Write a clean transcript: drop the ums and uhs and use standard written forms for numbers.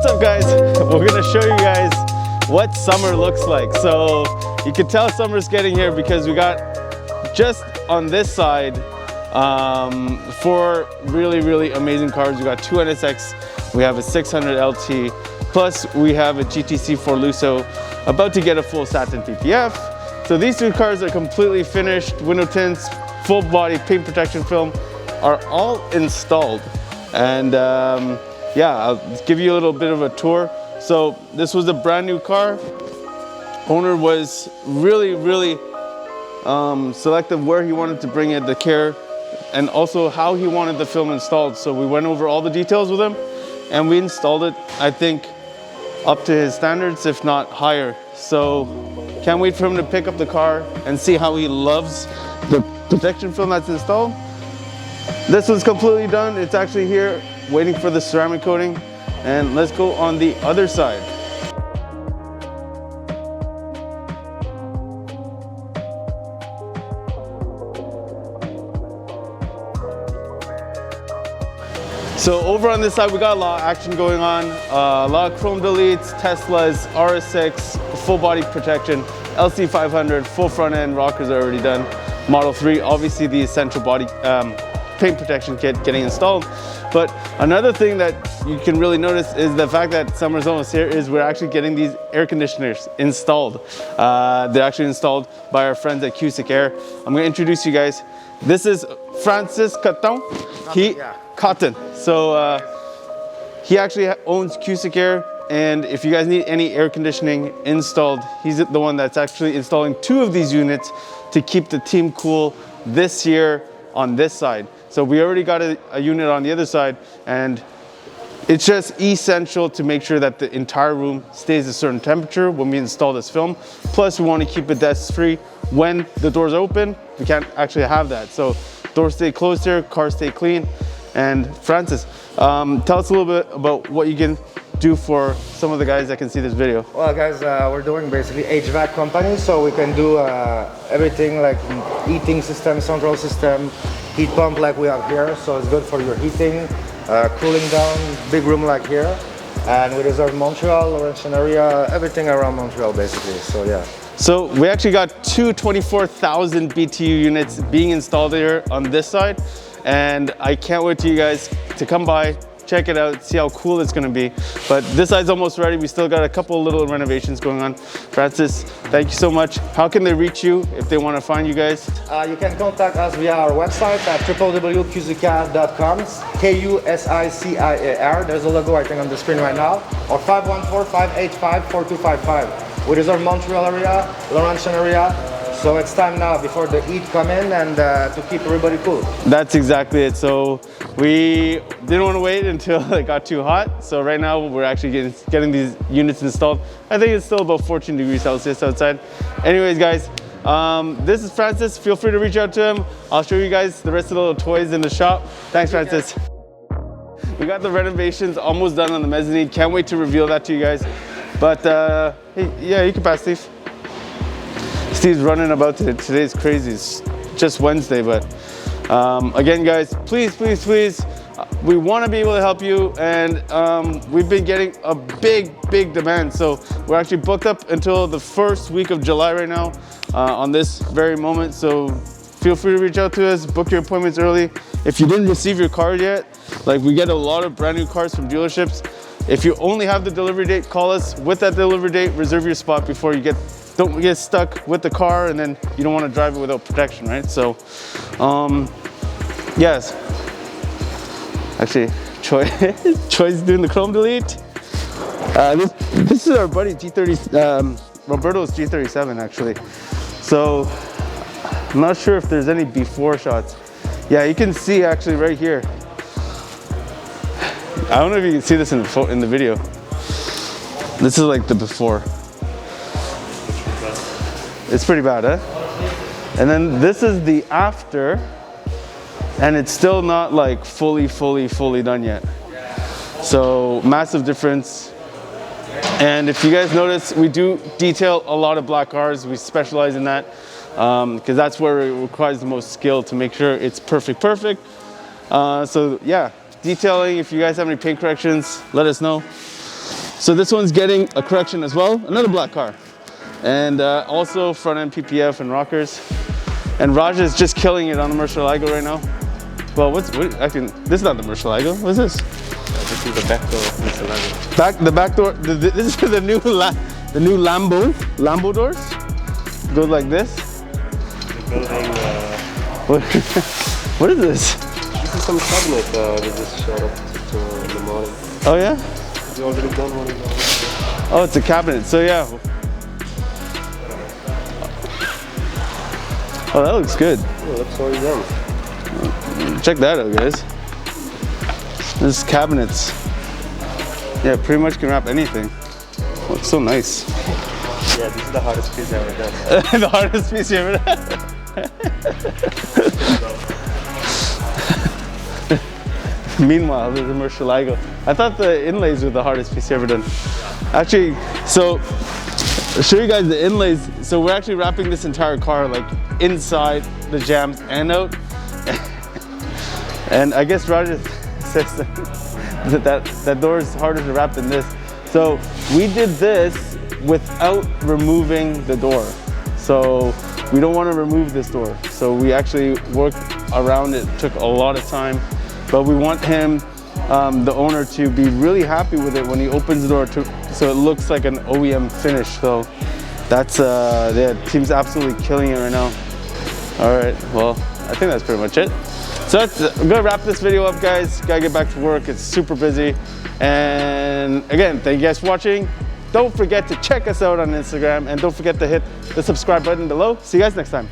What's up, guys? We're gonna show you guys what summer looks like. So you can tell summer's getting here because we got just on this side four really amazing cars. We got two NSX, we have a 600 LT, plus we have a GTC 4 Lusso about to get a full satin PPF. So these two cars are completely finished, window tints, full body paint protection film are all installed. And yeah, I'll give you a little bit of a tour. So this was a brand new car. Owner was really selective where he wanted to bring it, the care, and also how he wanted the film installed. So we went over all the details with him and we installed it, I think, up to his standards, if not higher. So can't wait for him to pick up the car and see how he loves the protection film that's installed. This was completely done. It's actually here waiting for the ceramic coating. And let's go on the other side. So over on this side, we got a lot of action going on. A lot of chrome deletes, Teslas, RS6, full body protection, LC500, full front end, rockers are already done. Model 3, obviously the essential body paint protection kit getting installed. But another thing that you can really notice is the fact that summer's almost here is we're actually getting these air conditioners installed. They're actually installed by our friends at KUSICAIR. I'm gonna introduce you guys. This is Francis Cotton. Cotton. So he actually owns KUSICAIR, and if you guys need any air conditioning installed, he's the one that's actually installing two of these units to keep the team cool this year on this side. So we already got a unit on the other side, and it's just essential to make sure that the entire room stays a certain temperature when we install this film. Plus we want to keep it dust free. When the doors open, we can't actually have that. So doors stay closed here, cars stay clean. And Francis, tell us a little bit about what you can do for some of the guys that can see this video. Well guys, we're doing basically HVAC company, so we can do everything like heating system, central system, heat pump like we have here, so it's good for your heating, cooling down, big room like here. And we reserve Montreal, Laurentian area, everything around Montreal basically, so yeah. So we actually got two 24,000 BTU units being installed here on this side. And I can't wait to you guys to come by, check it out, see how cool it's gonna be. But this side's almost ready. We still got a couple little renovations going on. Francis, thank you so much. How can they reach you if they want to find you guys? You can contact us via our website at www.kusicair.com, KUSICAIR. There's a logo I think on the screen right now, or 514-585-4255. We reserve Montreal area, Laurentian area. So it's time now before the heat come in and to keep everybody cool. That's exactly it. So we didn't want to wait until it got too hot. So right now we're actually getting these units installed. I think it's still about 14 degrees Celsius outside. Anyways, guys, this is Francis. Feel free to reach out to him. I'll show you guys the rest of the little toys in the shop. Thanks, Francis. We got the renovations almost done on the mezzanine. Can't wait to reveal that to you guys. But hey, yeah, you can pass, Steve. Steve's running about today. Today's crazy. It's just Wednesday, but again, guys, please, we want to be able to help you, and we've been getting a big demand. So we're actually booked up until the first week of July right now on this very moment. So feel free to reach out to us, book your appointments early. If you didn't receive your car yet, like we get a lot of brand new cars from dealerships. If you only have the delivery date, call us with that delivery date, reserve your spot before you don't get stuck with the car and then you don't want to drive it without protection, right? So, yes. Actually, Troy's doing the chrome delete. This is our buddy G30, Roberto's G37 actually. So, I'm not sure if there's any before shots. Yeah, you can see actually right here. I don't know if you can see this in the video. This is like the before. It's pretty bad, huh? And then this is the after, and it's still not like fully done yet. So massive difference. And if you guys notice, we do detail a lot of black cars. We specialize in that because that's where it requires the most skill to make sure it's perfect. So yeah, detailing, if you guys have any paint corrections, let us know. So this one's getting a correction as well, another black car. And also front end PPF and rockers. And Raj is just killing it on the Murcielago right now. Well, actually, this is not the Murcielago. What is this? This is the back door of Murcielago. The back door, this is the new Lambo doors. Goes like this. We're building, what is this? this is some cabinet we just showed up to in the morning. Oh yeah? We already done one. Oh, it's a cabinet, so yeah. Oh, that looks good. Oh, that's already done. Check that out, guys. This is cabinets. Yeah, pretty much can wrap anything. Looks so nice. Yeah, this is the hardest piece I ever done. The hardest piece you ever done. Meanwhile, there's a Murcielago. I thought the inlays were the hardest piece you ever done. Actually, so I'll show you guys the inlays. So we're actually wrapping this entire car like inside the jambs and out. And I guess Roger says that door is harder to wrap than this. So we did this without removing the door. So we don't want to remove this door. So we actually worked around it. Took a lot of time, but we want him, the owner, to be really happy with it when he opens the door so it looks like an OEM finish. So that's, yeah, team's absolutely killing it right now. All right, well, I think that's pretty much it. So I'm gonna wrap this video up, guys. Gotta get back to work, it's super busy. And again, thank you guys for watching. Don't forget to check us out on Instagram and don't forget to hit the subscribe button below. See you guys next time.